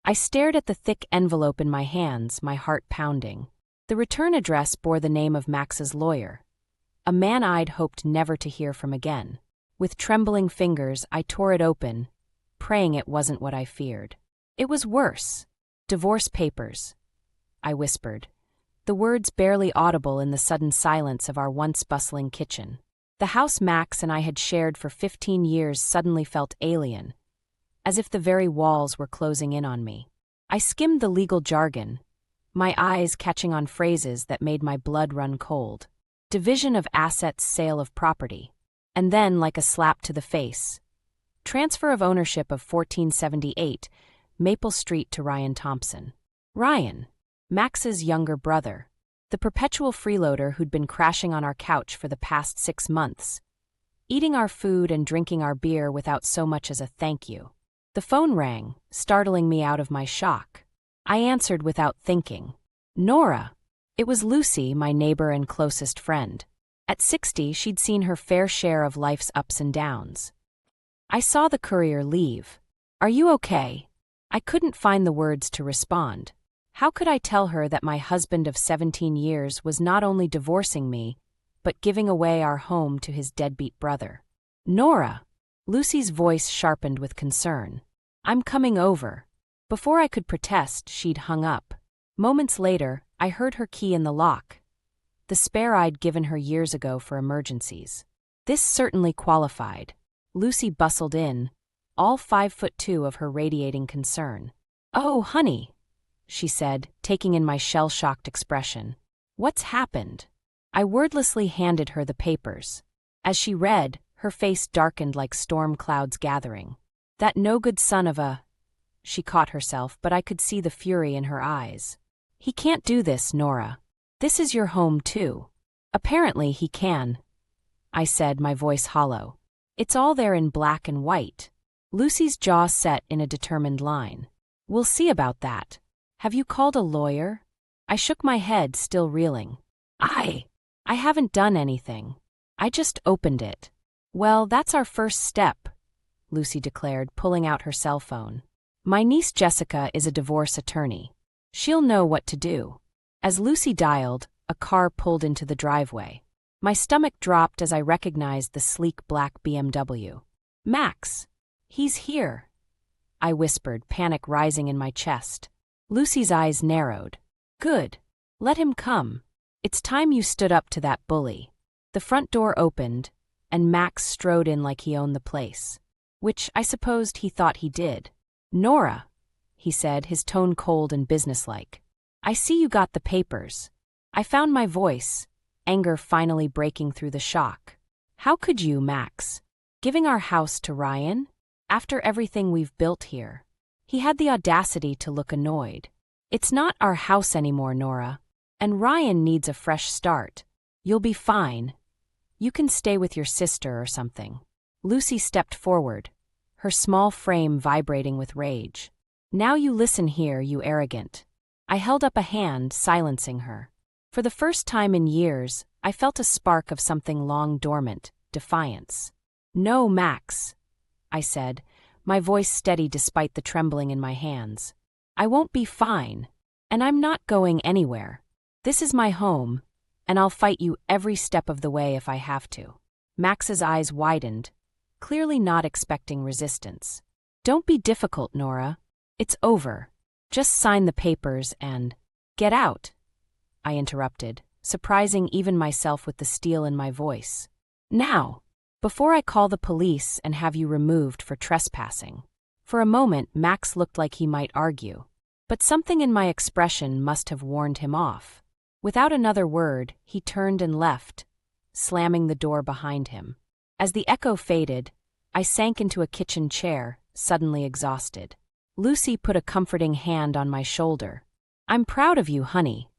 I stared at the thick envelope in my hands, my heart pounding. The return address bore the name of Max's lawyer, a man I'd hoped never to hear from again. With trembling fingers, I tore it open, praying it wasn't what I feared. It was worse. Divorce papers, I whispered, the words barely audible in the sudden silence of our once bustling kitchen. The house Max and I had shared for 15 years suddenly felt alien, as if the very walls were closing in on me. I skimmed the legal jargon, my eyes catching on phrases that made my blood run cold. Division of assets, sale of property. And then, like a slap to the face, transfer of ownership of 1478 Maple Street to Ryan Thompson. Ryan, Max's younger brother, the perpetual freeloader who'd been crashing on our couch for the past 6 months, eating our food and drinking our beer without so much as a thank you. The phone rang, startling me out of my shock. I answered without thinking. Nora. It was Lucy, my neighbor and closest friend. At 60, she'd seen her fair share of life's ups and downs. I saw the courier leave. Are you okay? I couldn't find the words to respond. How could I tell her that my husband of 17 years was not only divorcing me, but giving away our home to his deadbeat brother? Nora. Lucy's voice sharpened with concern. I'm coming over. Before I could protest, she'd hung up. Moments later, I heard her key in the lock, the spare I'd given her years ago for emergencies. This certainly qualified. Lucy bustled in, all 5'2" of her radiating concern. Oh, honey, she said, taking in my shell-shocked expression. What's happened? I wordlessly handed her the papers. As she read, her face darkened like storm clouds gathering. That no-good son of a... She caught herself, but I could see the fury in her eyes. He can't do this, Nora. This is your home, too. Apparently he can, I said, my voice hollow. It's all there in black and white. Lucy's jaw set in a determined line. We'll see about that. Have you called a lawyer? I shook my head, still reeling. I haven't done anything. I just opened it. Well, that's our first step, Lucy declared, pulling out her cell phone. My niece Jessica is a divorce attorney. She'll know what to do. As Lucy dialed, a car pulled into the driveway. My stomach dropped as I recognized the sleek black BMW. Max! He's here, I whispered, panic rising in my chest. Lucy's eyes narrowed. Good. Let him come. It's time you stood up to that bully. The front door opened, and Max strode in like he owned the place. Which I supposed he thought he did. Nora, he said, his tone cold and businesslike. I see you got the papers. I found my voice, anger finally breaking through the shock. How could you, Max? Giving our house to Ryan? After everything we've built here? He had the audacity to look annoyed. It's not our house anymore, Nora. And Ryan needs a fresh start. You'll be fine. You can stay with your sister or something. Lucy stepped forward, her small frame vibrating with rage. Now you listen here, you arrogant. I held up a hand, silencing her. For the first time in years, I felt a spark of something long dormant, defiance. No, Max, I said, my voice steady despite the trembling in my hands. I won't be fine, and I'm not going anywhere. This is my home, and I'll fight you every step of the way if I have to. Max's eyes widened, clearly not expecting resistance. Don't be difficult, Nora. It's over. Just sign the papers and... Get out, I interrupted, surprising even myself with the steel in my voice. Now, before I call the police and have you removed for trespassing. For a moment, Max looked like he might argue, but something in my expression must have warned him off. Without another word, he turned and left, slamming the door behind him. As the echo faded, I sank into a kitchen chair, suddenly exhausted. Lucy put a comforting hand on my shoulder. I'm proud of you, honey,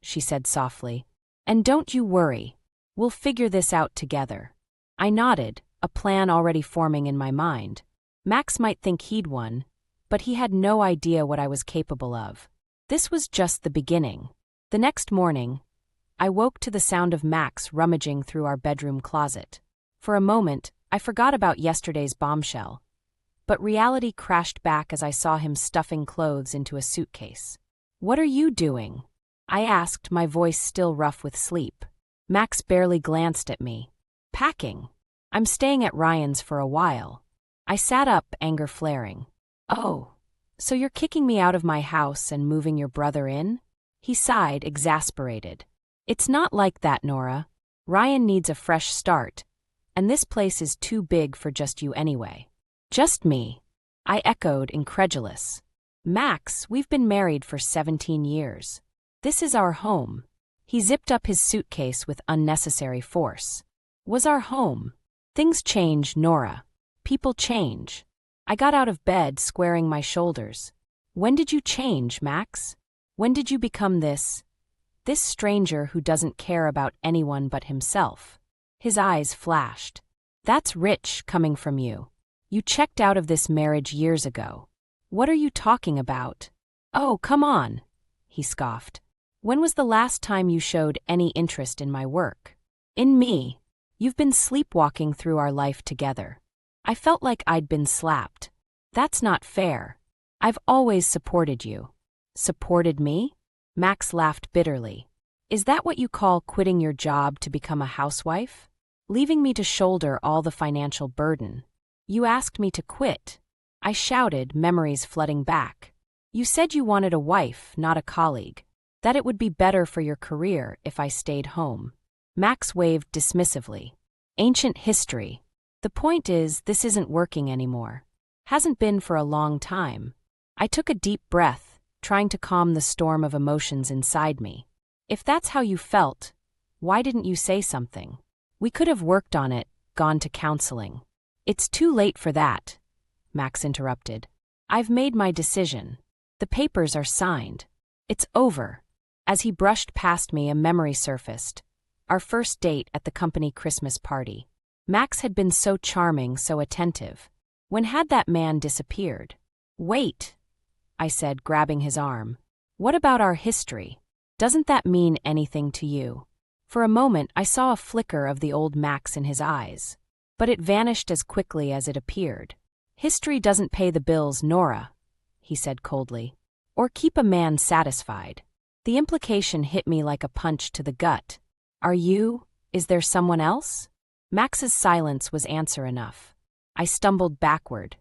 she said softly. And don't you worry. We'll figure this out together. I nodded, a plan already forming in my mind. Max might think he'd won, but he had no idea what I was capable of. This was just the beginning. The next morning, I woke to the sound of Max rummaging through our bedroom closet. For a moment, I forgot about yesterday's bombshell. But reality crashed back as I saw him stuffing clothes into a suitcase. "What are you doing?" I asked, my voice still rough with sleep. Max barely glanced at me. "Packing. I'm staying at Ryan's for a while." I sat up, anger flaring. "Oh, so you're kicking me out of my house and moving your brother in?" He sighed, exasperated. "It's not like that, Nora. Ryan needs a fresh start, and this place is too big for just you anyway." "Just me?" I echoed, incredulous. "Max, we've been married for 17 years. This is our home." He zipped up his suitcase with unnecessary force. "Was our home. Things change, Nora. People change." I got out of bed, squaring my shoulders. "When did you change, Max? When did you become this stranger who doesn't care about anyone but himself?" His eyes flashed. "That's rich coming from you. You checked out of this marriage years ago. What are you talking about?" "Oh, come on," he scoffed. "When was the last time you showed any interest in my work? In me? You've been sleepwalking through our life together. I felt like I'd been slapped. That's not fair. I've always supported you." "Supported me?" Max laughed bitterly. "Is that what you call quitting your job to become a housewife? Leaving me to shoulder all the financial burden? You asked me to quit." I shouted, memories flooding back. "You said you wanted a wife, not a colleague. That it would be better for your career if I stayed home." Max waved dismissively. "Ancient history. The point is, this isn't working anymore. Hasn't been for a long time." I took a deep breath, trying to calm the storm of emotions inside me. "If that's how you felt, why didn't you say something? We could have worked on it, gone to counseling." "It's too late for that," Max interrupted. "I've made my decision. The papers are signed. It's over." As he brushed past me, a memory surfaced. Our first date at the company Christmas party. Max had been so charming, so attentive. When had that man disappeared? "Wait," I said, grabbing his arm. "What about our history? Doesn't that mean anything to you?" For a moment, I saw a flicker of the old Max in his eyes. But it vanished as quickly as it appeared. "History doesn't pay the bills, Nora," he said coldly. "Or keep a man satisfied." The implication hit me like a punch to the gut. Is there someone else?" Max's silence was answer enough. I stumbled backward,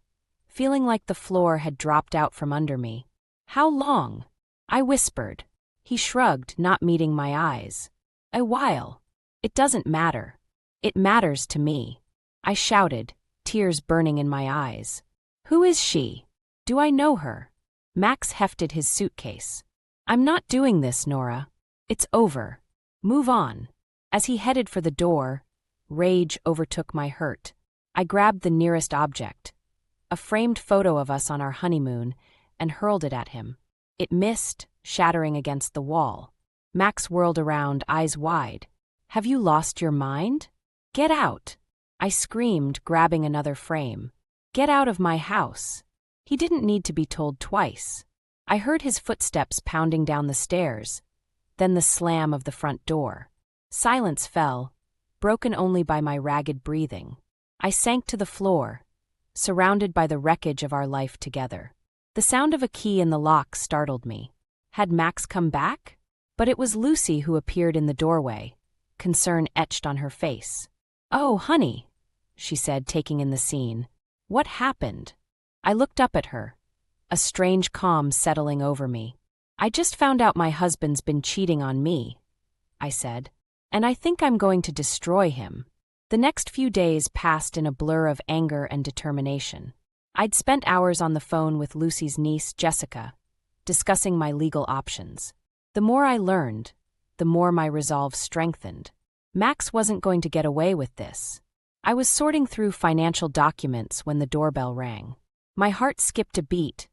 feeling like the floor had dropped out from under me. "How long?" I whispered. He shrugged, not meeting my eyes. "A while. It doesn't matter." "It matters to me," I shouted, tears burning in my eyes. "Who is she? Do I know her?" Max hefted his suitcase. "I'm not doing this, Nora. It's over. Move on." As he headed for the door, rage overtook my hurt. I grabbed the nearest object, a framed photo of us on our honeymoon, and hurled it at him. It missed, shattering against the wall. Max whirled around, eyes wide. "Have you lost your mind? Get out!" I screamed, grabbing another frame. "Get out of my house." He didn't need to be told twice. I heard his footsteps pounding down the stairs, then the slam of the front door. Silence fell, broken only by my ragged breathing. I sank to the floor, surrounded by the wreckage of our life together. The sound of a key in the lock startled me. Had Max come back? But it was Lucy who appeared in the doorway, concern etched on her face. "Oh, honey," she said, taking in the scene. "What happened?" I looked up at her, a strange calm settling over me. "I just found out my husband's been cheating on me," I said, "and I think I'm going to destroy him." The next few days passed in a blur of anger and determination. I'd spent hours on the phone with Lucy's niece, Jessica, discussing my legal options. The more I learned, the more my resolve strengthened. Max wasn't going to get away with this. I was sorting through financial documents when the doorbell rang. My heart skipped a beat,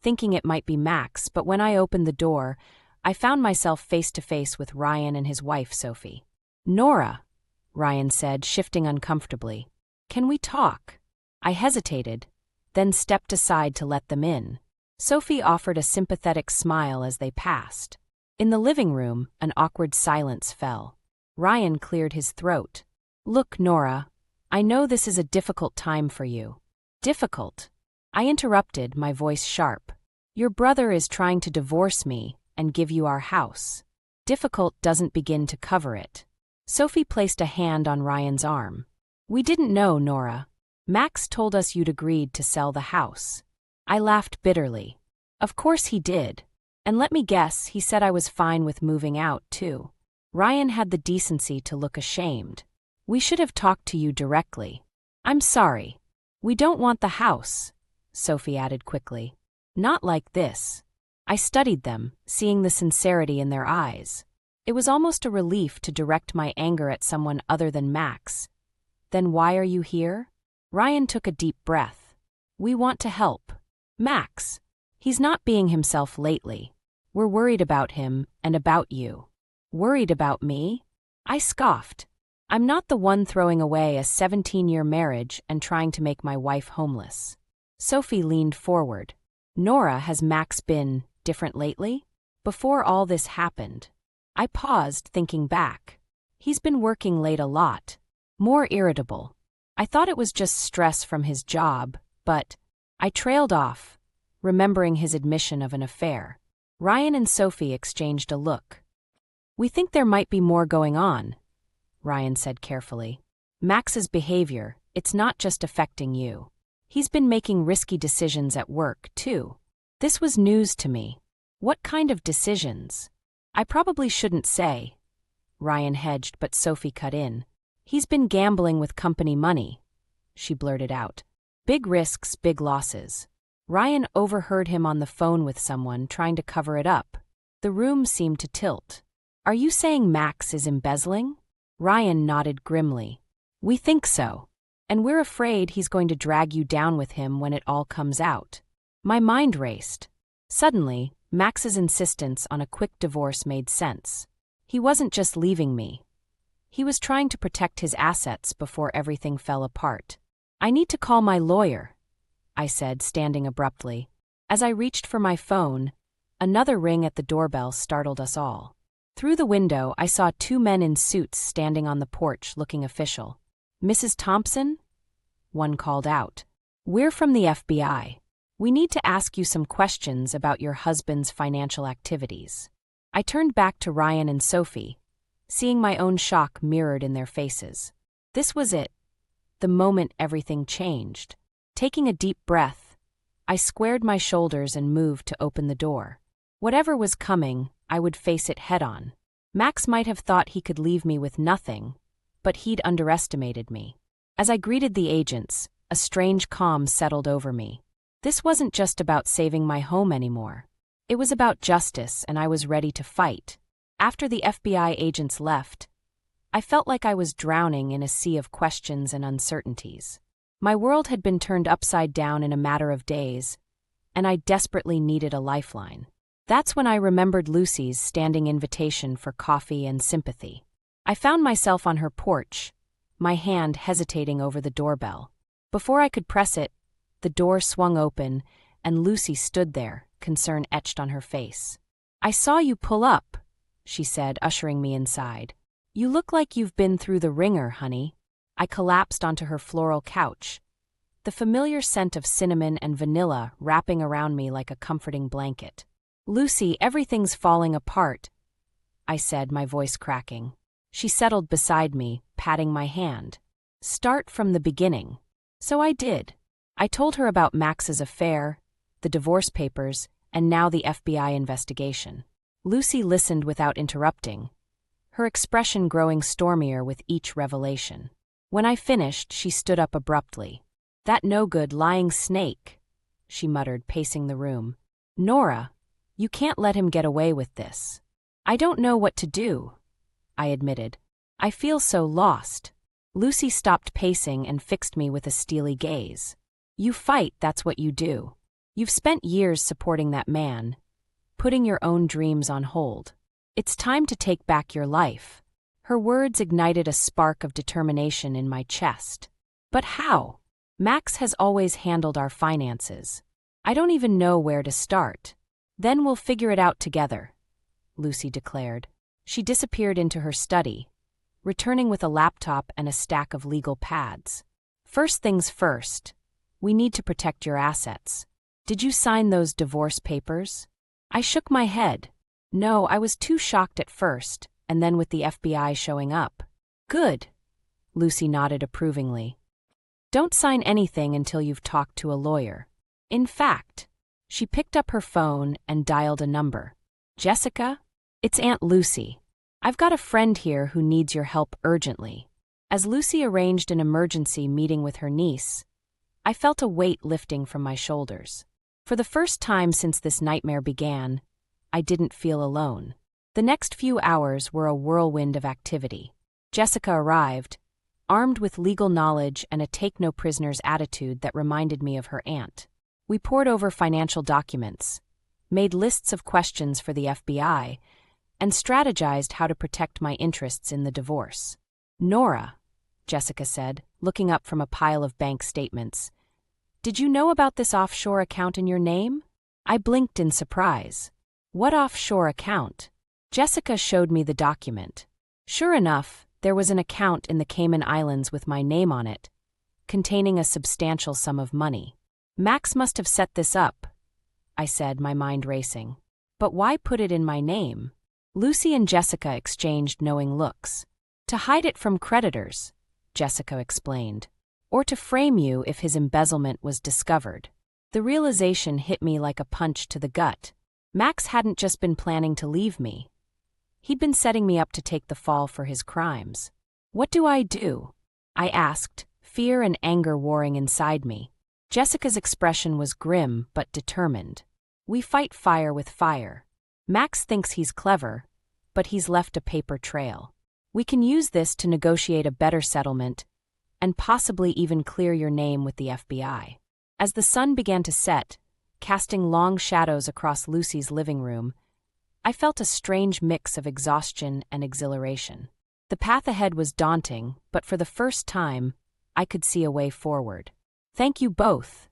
thinking it might be Max, but when I opened the door, I found myself face to face with Ryan and his wife, Sophie. "Nora," Ryan said, shifting uncomfortably. "Can we talk?" I hesitated, then stepped aside to let them in. Sophie offered a sympathetic smile as they passed. In the living room, an awkward silence fell. Ryan cleared his throat. "Look, Nora, I know this is a difficult time for you." "Difficult?" I interrupted, my voice sharp. Your brother is trying to divorce me and give you our house. Difficult doesn't begin to cover it. Sophie placed a hand on Ryan's arm. We didn't know, Nora. Max told us you'd agreed to sell the house. I laughed bitterly. Of course he did. And let me guess, he said I was fine with moving out, too. Ryan had the decency to look ashamed. We should have talked to you directly. I'm sorry. We don't want the house, Sophie added quickly. Not like this. I studied them, seeing the sincerity in their eyes. It was almost a relief to direct my anger at someone other than Max. Then why are you here? Ryan took a deep breath. We want to help. Max. He's not being himself lately. We're worried about him and about you. Worried about me? I scoffed. I'm not the one throwing away a 17-year marriage and trying to make my wife homeless. Sophie leaned forward. Nora, has Max been different lately? Before all this happened. I paused, thinking back. He's been working late a lot. More irritable. I thought it was just stress from his job, but I trailed off, remembering his admission of an affair. Ryan and Sophie exchanged a look. We think there might be more going on, Ryan said carefully. Max's behavior, it's not just affecting you. He's been making risky decisions at work, too. This was news to me. What kind of decisions? I probably shouldn't say. Ryan hedged, but Sophie cut in. He's been gambling with company money, she blurted out. Big risks, big losses. Ryan overheard him on the phone with someone trying to cover it up. The room seemed to tilt. Are you saying Max is embezzling? Ryan nodded grimly. We think so. And we're afraid he's going to drag you down with him when it all comes out. My mind raced. Suddenly, Max's insistence on a quick divorce made sense. He wasn't just leaving me. He was trying to protect his assets before everything fell apart. I need to call my lawyer, I said, standing abruptly. As I reached for my phone, another ring at the doorbell startled us all. Through the window, I saw two men in suits standing on the porch looking official. Mrs. Thompson? One called out. We're from the FBI. We need to ask you some questions about your husband's financial activities. I turned back to Ryan and Sophie, seeing my own shock mirrored in their faces. This was it. The moment everything changed. Taking a deep breath, I squared my shoulders and moved to open the door. Whatever was coming, I would face it head-on. Max might have thought he could leave me with nothing, but he'd underestimated me. As I greeted the agents, a strange calm settled over me. This wasn't just about saving my home anymore. It was about justice, and I was ready to fight. After the FBI agents left, I felt like I was drowning in a sea of questions and uncertainties. My world had been turned upside down in a matter of days, and I desperately needed a lifeline. That's when I remembered Lucy's standing invitation for coffee and sympathy. I found myself on her porch, my hand hesitating over the doorbell. Before I could press it, the door swung open, and Lucy stood there, concern etched on her face. I saw you pull up, she said, ushering me inside. You look like you've been through the ringer, honey. I collapsed onto her floral couch, the familiar scent of cinnamon and vanilla wrapping around me like a comforting blanket. Lucy, everything's falling apart, I said, my voice cracking. She settled beside me, patting my hand. Start from the beginning. So I did. I told her about Max's affair, the divorce papers, and now the FBI investigation. Lucy listened without interrupting, her expression growing stormier with each revelation. When I finished, she stood up abruptly. That no-good lying snake, she muttered, pacing the room. Nora, you can't let him get away with this. I don't know what to do, I admitted. I feel so lost. Lucy stopped pacing and fixed me with a steely gaze. You fight, that's what you do. You've spent years supporting that man, putting your own dreams on hold. It's time to take back your life. Her words ignited a spark of determination in my chest. But how? Max has always handled our finances. I don't even know where to start. Then we'll figure it out together, Lucy declared. She disappeared into her study, returning with a laptop and a stack of legal pads. First things first, We need to protect your assets. Did you sign those divorce papers? I shook my head. No, I was too shocked at first, and then with the FBI showing up. Good. Lucy nodded approvingly. Don't sign anything until you've talked to a lawyer. In fact, she picked up her phone and dialed a number. Jessica? It's Aunt Lucy. I've got a friend here who needs your help urgently. As Lucy arranged an emergency meeting with her niece, I felt a weight lifting from my shoulders. For the first time since this nightmare began, I didn't feel alone. The next few hours were a whirlwind of activity. Jessica arrived, armed with legal knowledge and a take-no-prisoners attitude that reminded me of her aunt. We pored over financial documents, made lists of questions for the FBI, and strategized how to protect my interests in the divorce. Nora, Jessica said, looking up from a pile of bank statements, did you know about this offshore account in your name? I blinked in surprise. What offshore account? Jessica showed me the document. Sure enough, there was an account in the Cayman Islands with my name on it, containing a substantial sum of money. Max must have set this up, I said, my mind racing. But why put it in my name? Lucy and Jessica exchanged knowing looks. To hide it from creditors, Jessica explained, or to frame you if his embezzlement was discovered. The realization hit me like a punch to the gut. Max hadn't just been planning to leave me. He'd been setting me up to take the fall for his crimes. What do? I asked, fear and anger warring inside me. Jessica's expression was grim but determined. We fight fire with fire. Max thinks he's clever, but he's left a paper trail. We can use this to negotiate a better settlement and possibly even clear your name with the FBI. As the sun began to set, casting long shadows across Lucy's living room, I felt a strange mix of exhaustion and exhilaration. The path ahead was daunting, but for the first time, I could see a way forward. Thank you both,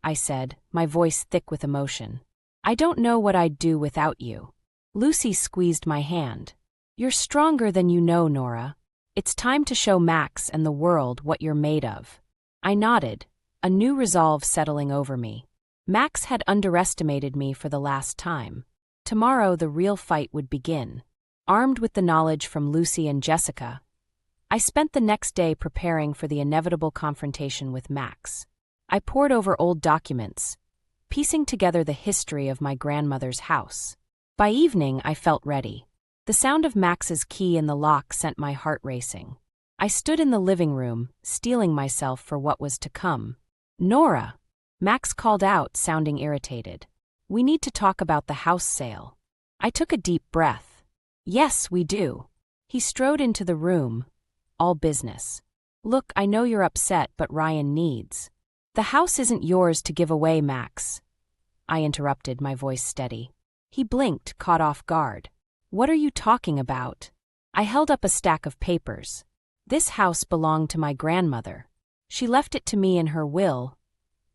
I said, my voice thick with emotion. I don't know what I'd do without you. Lucy squeezed my hand. You're stronger than you know, Nora. It's time to show Max and the world what you're made of. I nodded, a new resolve settling over me. Max had underestimated me for the last time. Tomorrow the real fight would begin. Armed with the knowledge from Lucy and Jessica, I spent the next day preparing for the inevitable confrontation with Max. I pored over old documents, piecing together the history of my grandmother's house. By evening, I felt ready. The sound of Max's key in the lock sent my heart racing. I stood in the living room, steeling myself for what was to come. Nora, Max called out, sounding irritated. We need to talk about the house sale. I took a deep breath. Yes, we do. He strode into the room. All business. Look, I know you're upset, but Ryan needs. The house isn't yours to give away, Max. I interrupted, my voice steady. He blinked, caught off guard. What are you talking about? I held up a stack of papers. This house belonged to my grandmother. She left it to me in her will,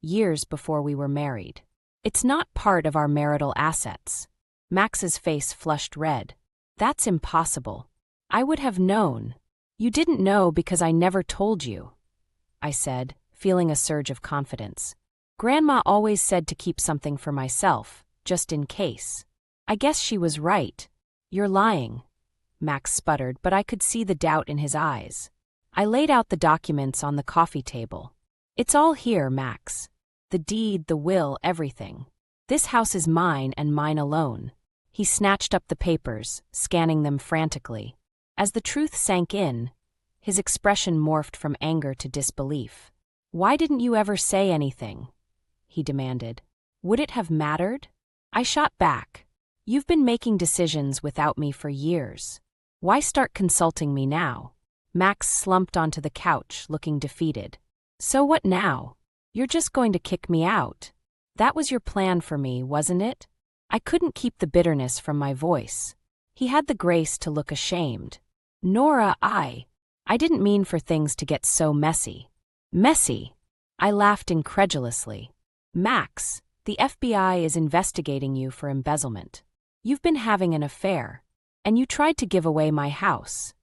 years before we were married. It's not part of our marital assets. Max's face flushed red. That's impossible. I would have known. You didn't know because I never told you, I said, feeling a surge of confidence. Grandma always said to keep something for myself, just in case. I guess she was right. You're lying, Max sputtered, but I could see the doubt in his eyes. I laid out the documents on the coffee table. It's all here, Max. The deed, the will, everything. This house is mine and mine alone. He snatched up the papers, scanning them frantically. As the truth sank in, his expression morphed from anger to disbelief. Why didn't you ever say anything? He demanded. Would it have mattered? I shot back. You've been making decisions without me for years. Why start consulting me now? Max slumped onto the couch, looking defeated. So what now? You're just going to kick me out. That was your plan for me, wasn't it? I couldn't keep the bitterness from my voice. He had the grace to look ashamed. Nora, I didn't mean for things to get so messy. Messy? I laughed incredulously. Max, the FBI is investigating you for embezzlement. You've been having an affair, and you tried to give away my house.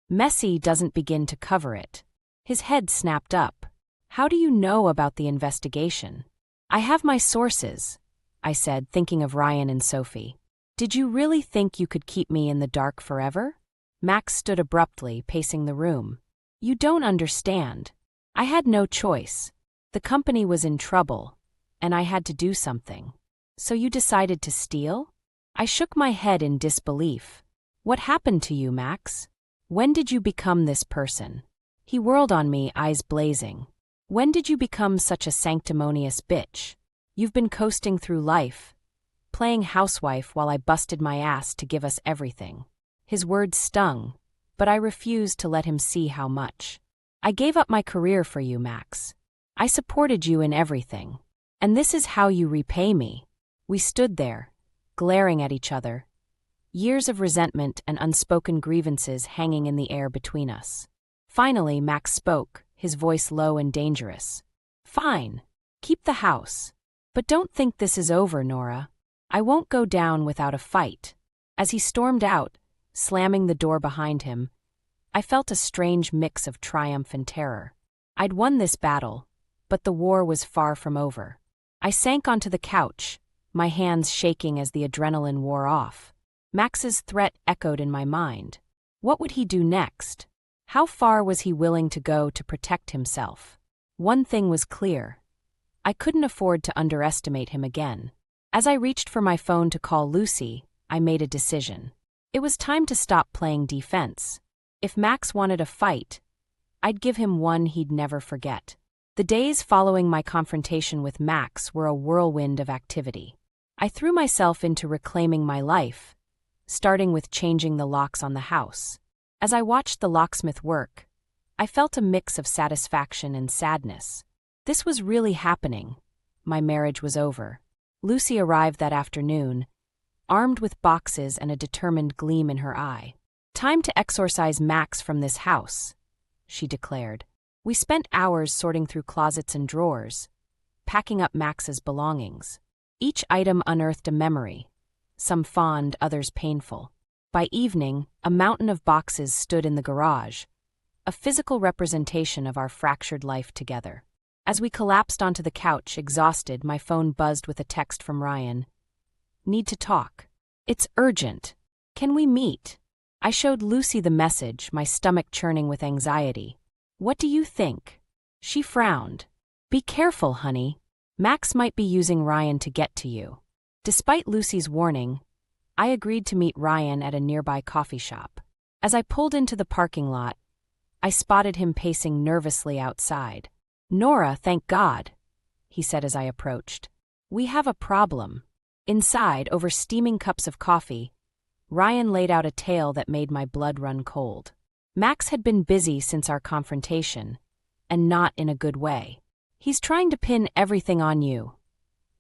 Messy doesn't begin to cover it. His head snapped up. How do you know about the investigation? I have my sources, I said, thinking of Ryan and Sophie. Did you really think you could keep me in the dark forever? Max stood abruptly, pacing the room. You don't understand. I had no choice. The company was in trouble, and I had to do something. So you decided to steal? I shook my head in disbelief. What happened to you, Max? When did you become this person? He whirled on me, eyes blazing. When did you become such a sanctimonious bitch? You've been coasting through life, playing housewife while I busted my ass to give us everything. His words stung, but I refused to let him see how much. I gave up my career for you, Max. I supported you in everything. And this is how you repay me. We stood there, glaring at each other, years of resentment and unspoken grievances hanging in the air between us. Finally, Max spoke, his voice low and dangerous. Fine. Keep the house. But don't think this is over, Nora. I won't go down without a fight. As he stormed out, slamming the door behind him, I felt a strange mix of triumph and terror. I'd won this battle, but the war was far from over. I sank onto the couch, my hands shaking as the adrenaline wore off. Max's threat echoed in my mind. What would he do next? How far was he willing to go to protect himself? One thing was clear. I couldn't afford to underestimate him again. As I reached for my phone to call Lucy, I made a decision. It was time to stop playing defense. If Max wanted a fight, I'd give him one he'd never forget. The days following my confrontation with Max were a whirlwind of activity. I threw myself into reclaiming my life, starting with changing the locks on the house. As I watched the locksmith work, I felt a mix of satisfaction and sadness. This was really happening. My marriage was over. Lucy arrived that afternoon, armed with boxes and a determined gleam in her eye. Time to exorcise Max from this house, she declared. We spent hours sorting through closets and drawers, packing up Max's belongings. Each item unearthed a memory, some fond, others painful. By evening, a mountain of boxes stood in the garage, a physical representation of our fractured life together. As we collapsed onto the couch, exhausted, my phone buzzed with a text from Ryan. Need to talk. It's urgent. Can we meet? I showed Lucy the message, my stomach churning with anxiety. What do you think? She frowned. Be careful, honey. Max might be using Ryan to get to you. Despite Lucy's warning, I agreed to meet Ryan at a nearby coffee shop. As I pulled into the parking lot, I spotted him pacing nervously outside. Nora, thank God, he said as I approached. We have a problem. Inside, over steaming cups of coffee, Ryan laid out a tale that made my blood run cold. Max had been busy since our confrontation, and not in a good way. He's trying to pin everything on you,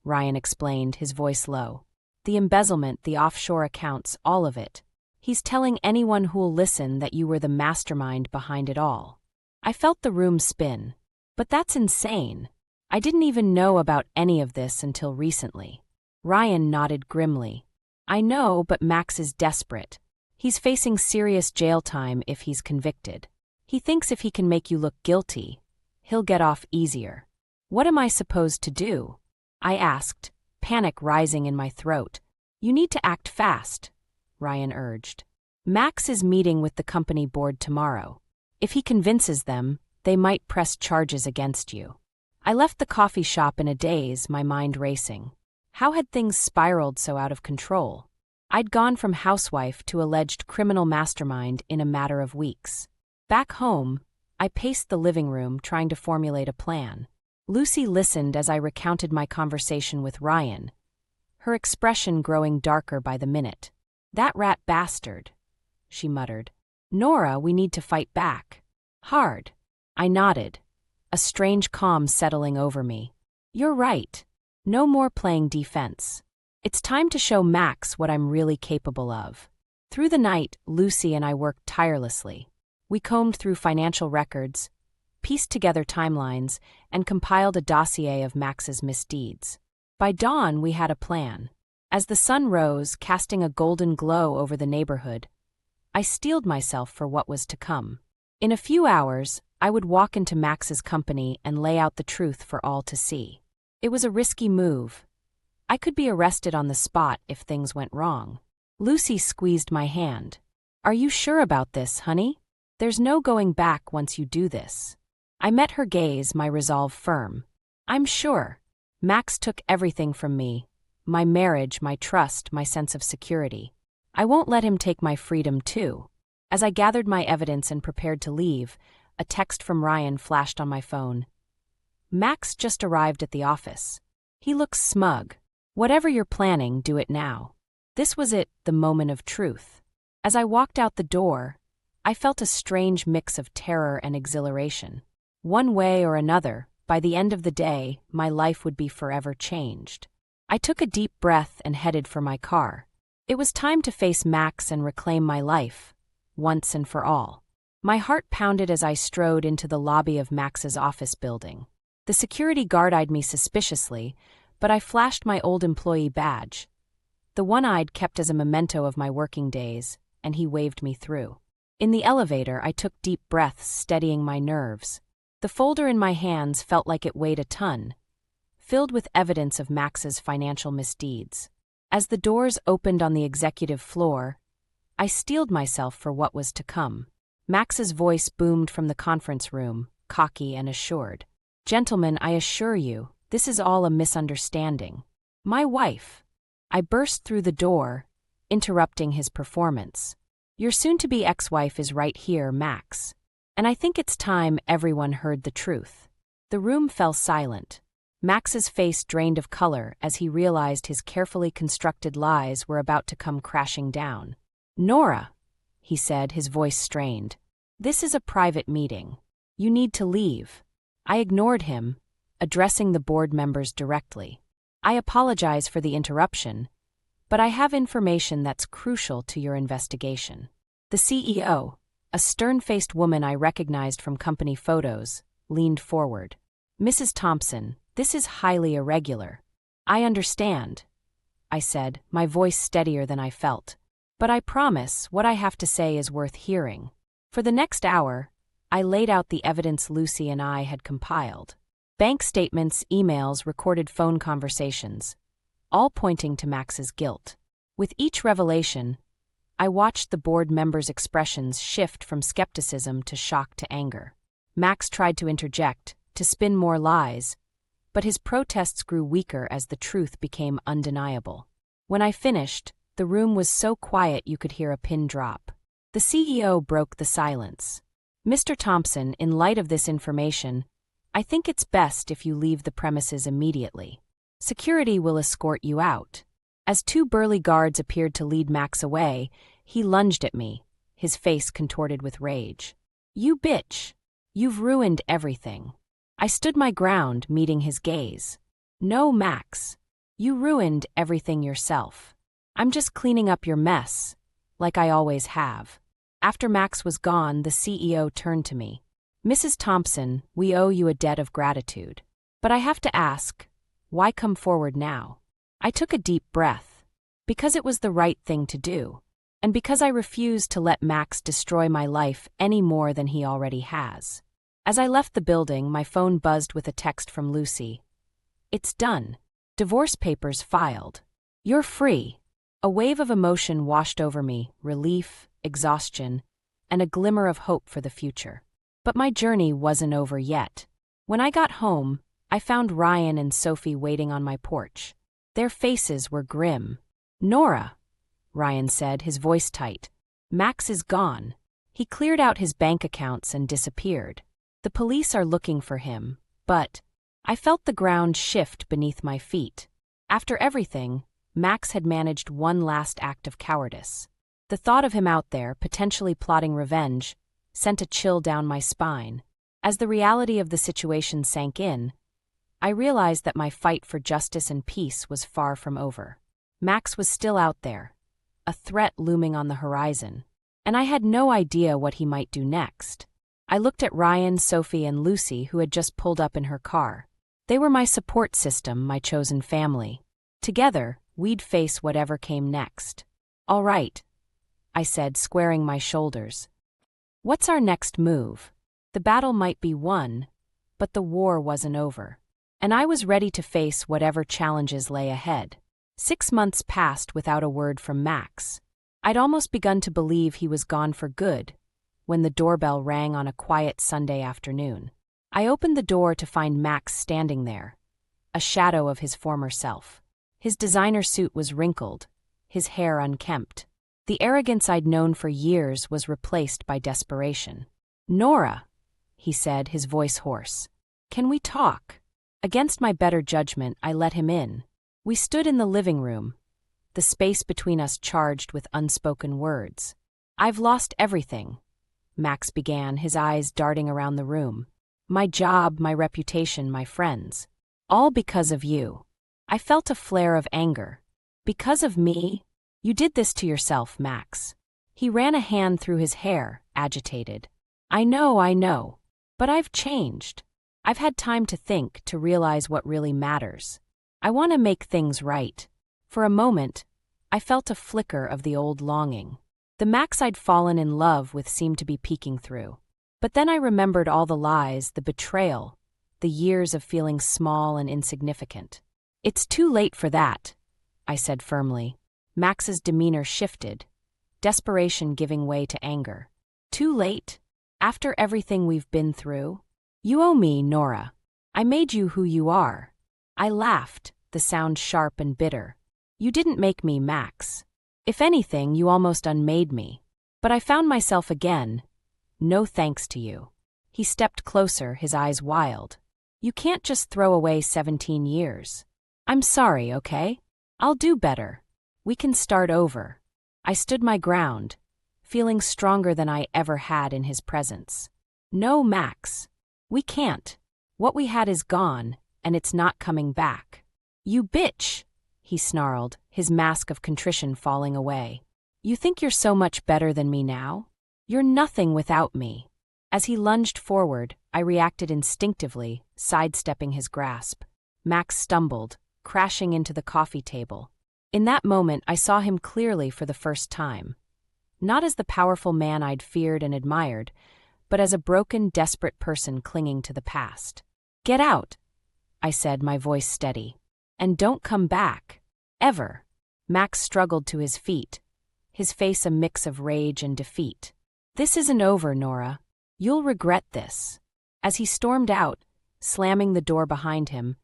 Ryan explained, his voice low. The embezzlement, the offshore accounts, all of it. He's telling anyone who'll listen that you were the mastermind behind it all. I felt the room spin. But that's insane. I didn't even know about any of this until recently. Ryan nodded grimly. I know, but Max is desperate. He's facing serious jail time if he's convicted. He thinks if he can make you look guilty, he'll get off easier. What am I supposed to do? I asked, panic rising in my throat. You need to act fast, Ryan urged. Max is meeting with the company board tomorrow. If he convinces them, they might press charges against you. I left the coffee shop in a daze, my mind racing. How had things spiraled so out of control? I'd gone from housewife to alleged criminal mastermind in a matter of weeks. Back home, I paced the living room trying to formulate a plan. Lucy listened as I recounted my conversation with Ryan, her expression growing darker by the minute. That rat bastard, she muttered. Nora, we need to fight back. Hard. I nodded, a strange calm settling over me. You're right. No more playing defense. It's time to show Max what I'm really capable of. Through the night, Lucy and I worked tirelessly. We combed through financial records, pieced together timelines, and compiled a dossier of Max's misdeeds. By dawn, we had a plan. As the sun rose, casting a golden glow over the neighborhood, I steeled myself for what was to come. In a few hours, I would walk into Max's company and lay out the truth for all to see. It was a risky move. I could be arrested on the spot if things went wrong. Lucy squeezed my hand. "Are you sure about this, honey? There's no going back once you do this." I met her gaze, my resolve firm. "I'm sure. Max took everything from me. My marriage, my trust, my sense of security. I won't let him take my freedom too." As I gathered my evidence and prepared to leave, a text from Ryan flashed on my phone. "Max just arrived at the office. He looks smug. Whatever you're planning, do it now." This was it, the moment of truth. As I walked out the door, I felt a strange mix of terror and exhilaration. One way or another, by the end of the day, my life would be forever changed. I took a deep breath and headed for my car. It was time to face Max and reclaim my life, once and for all. My heart pounded as I strode into the lobby of Max's office building. The security guard eyed me suspiciously, but I flashed my old employee badge. The one I'd kept as a memento of my working days, and he waved me through. In the elevator, I took deep breaths, steadying my nerves. The folder in my hands felt like it weighed a ton, filled with evidence of Max's financial misdeeds. As the doors opened on the executive floor, I steeled myself for what was to come. Max's voice boomed from the conference room, cocky and assured. "Gentlemen, I assure you, this is all a misunderstanding. My wife." I burst through the door, interrupting his performance. "Your soon-to-be ex-wife is right here, Max. And I think it's time everyone heard the truth." The room fell silent. Max's face drained of color as he realized his carefully constructed lies were about to come crashing down. "Nora," he said, his voice strained, "this is a private meeting. You need to leave." I ignored him, addressing the board members directly. "I apologize for the interruption, but I have information that's crucial to your investigation." The CEO, a stern-faced woman I recognized from company photos, leaned forward. "Mrs. Thompson, this is highly irregular." "I understand," I said, my voice steadier than I felt. "But I promise what I have to say is worth hearing." For the next hour, I laid out the evidence Lucy and I had compiled. Bank statements, emails, recorded phone conversations, all pointing to Max's guilt. With each revelation, I watched the board members' expressions shift from skepticism to shock to anger. Max tried to interject, to spin more lies, but his protests grew weaker as the truth became undeniable. When I finished, the room was so quiet you could hear a pin drop. The CEO broke the silence. "Mr. Thompson, in light of this information, I think it's best if you leave the premises immediately. Security will escort you out." As two burly guards appeared to lead Max away, he lunged at me, his face contorted with rage. "You bitch! You've ruined everything." I stood my ground, meeting his gaze. "No, Max. You ruined everything yourself. I'm just cleaning up your mess, like I always have." After Max was gone, the CEO turned to me. "Mrs. Thompson, we owe you a debt of gratitude. But I have to ask, why come forward now?" I took a deep breath. Because it was the right thing to do. And because I refused to let Max destroy my life any more than he already has. As I left the building, my phone buzzed with a text from Lucy. "It's done. Divorce papers filed. You're free." A wave of emotion washed over me, relief, exhaustion, and a glimmer of hope for the future. But my journey wasn't over yet. When I got home, I found Ryan and Sophie waiting on my porch. Their faces were grim. "Nora," Ryan said, his voice tight, "Max is gone. He cleared out his bank accounts and disappeared. The police are looking for him, but..." I felt the ground shift beneath my feet. After everything, Max had managed one last act of cowardice. The thought of him out there, potentially plotting revenge, sent a chill down my spine. As the reality of the situation sank in, I realized that my fight for justice and peace was far from over. Max was still out there, a threat looming on the horizon, and I had no idea what he might do next. I looked at Ryan, Sophie, and Lucy, who had just pulled up in her car. They were my support system, my chosen family. Together, we'd face whatever came next. "All right," I said, squaring my shoulders. "What's our next move?" The battle might be won, but the war wasn't over. And I was ready to face whatever challenges lay ahead. 6 months passed without a word from Max. I'd almost begun to believe he was gone for good, when the doorbell rang on a quiet Sunday afternoon. I opened the door to find Max standing there, a shadow of his former self. His designer suit was wrinkled, his hair unkempt. The arrogance I'd known for years was replaced by desperation. "Nora," he said, his voice hoarse. "Can we talk?" Against my better judgment, I let him in. We stood in the living room, the space between us charged with unspoken words. "I've lost everything," Max began, his eyes darting around the room. "My job, my reputation, my friends. All because of you." I felt a flare of anger. "Because of me? You did this to yourself, Max." He ran a hand through his hair, agitated. I know. But I've changed. I've had time to think, to realize what really matters. I want to make things right." For a moment, I felt a flicker of the old longing. The Max I'd fallen in love with seemed to be peeking through. But then I remembered all the lies, the betrayal, the years of feeling small and insignificant. "It's too late for that," I said firmly. Max's demeanor shifted, desperation giving way to anger. "Too late? After everything we've been through? You owe me, Nora. I made you who you are." I laughed, the sound sharp and bitter. "You didn't make me, Max. If anything, you almost unmade me. But I found myself again. No thanks to you." He stepped closer, his eyes wild. "You can't just throw away 17 years. I'm sorry, okay? I'll do better. We can start over." I stood my ground, feeling stronger than I ever had in his presence. "No, Max. We can't. What we had is gone, and it's not coming back." "You bitch," he snarled, his mask of contrition falling away. "You think you're so much better than me now? You're nothing without me." As he lunged forward, I reacted instinctively, sidestepping his grasp. Max stumbled, crashing into the coffee table. In that moment, I saw him clearly for the first time. Not as the powerful man I'd feared and admired, but as a broken, desperate person clinging to the past. "Get out," I said, my voice steady. "And don't come back. Ever." Max struggled to his feet, his face a mix of rage and defeat. "This isn't over, Nora. You'll regret this." As he stormed out, slamming the door behind him,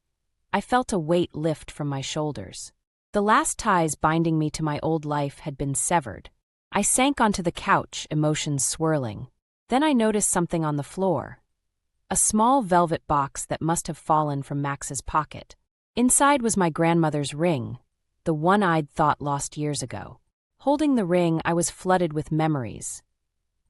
I felt a weight lift from my shoulders. The last ties binding me to my old life had been severed. I sank onto the couch, emotions swirling. Then I noticed something on the floor. A small velvet box that must have fallen from Max's pocket. Inside was my grandmother's ring, the one I'd thought lost years ago. Holding the ring, I was flooded with memories.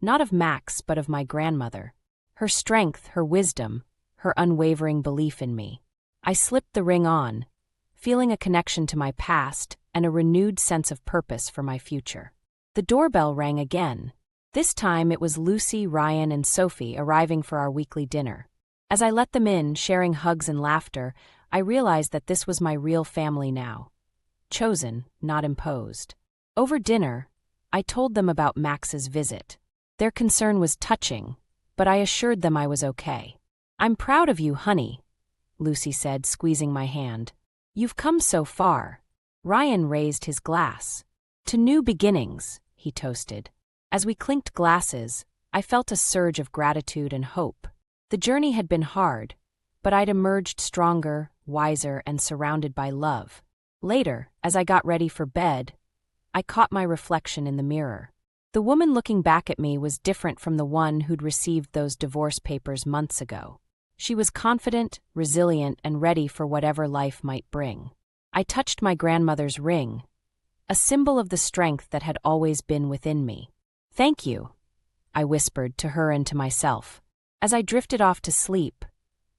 Not of Max, but of my grandmother. Her strength, her wisdom, her unwavering belief in me. I slipped the ring on, feeling a connection to my past and a renewed sense of purpose for my future. The doorbell rang again. This time it was Lucy, Ryan, and Sophie arriving for our weekly dinner. As I let them in, sharing hugs and laughter, I realized that this was my real family now. Chosen, not imposed. Over dinner, I told them about Max's visit. Their concern was touching, but I assured them I was okay. "I'm proud of you, honey," Lucy said, squeezing my hand. "You've come so far." Ryan raised his glass. "To new beginnings," he toasted. As we clinked glasses, I felt a surge of gratitude and hope. The journey had been hard, but I'd emerged stronger, wiser, and surrounded by love. Later, as I got ready for bed, I caught my reflection in the mirror. The woman looking back at me was different from the one who'd received those divorce papers months ago. She was confident, resilient, and ready for whatever life might bring. I touched my grandmother's ring, a symbol of the strength that had always been within me. "Thank you," I whispered to her and to myself. As I drifted off to sleep,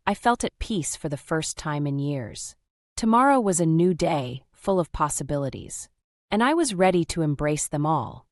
I felt at peace for the first time in years. Tomorrow was a new day, full of possibilities. And I was ready to embrace them all.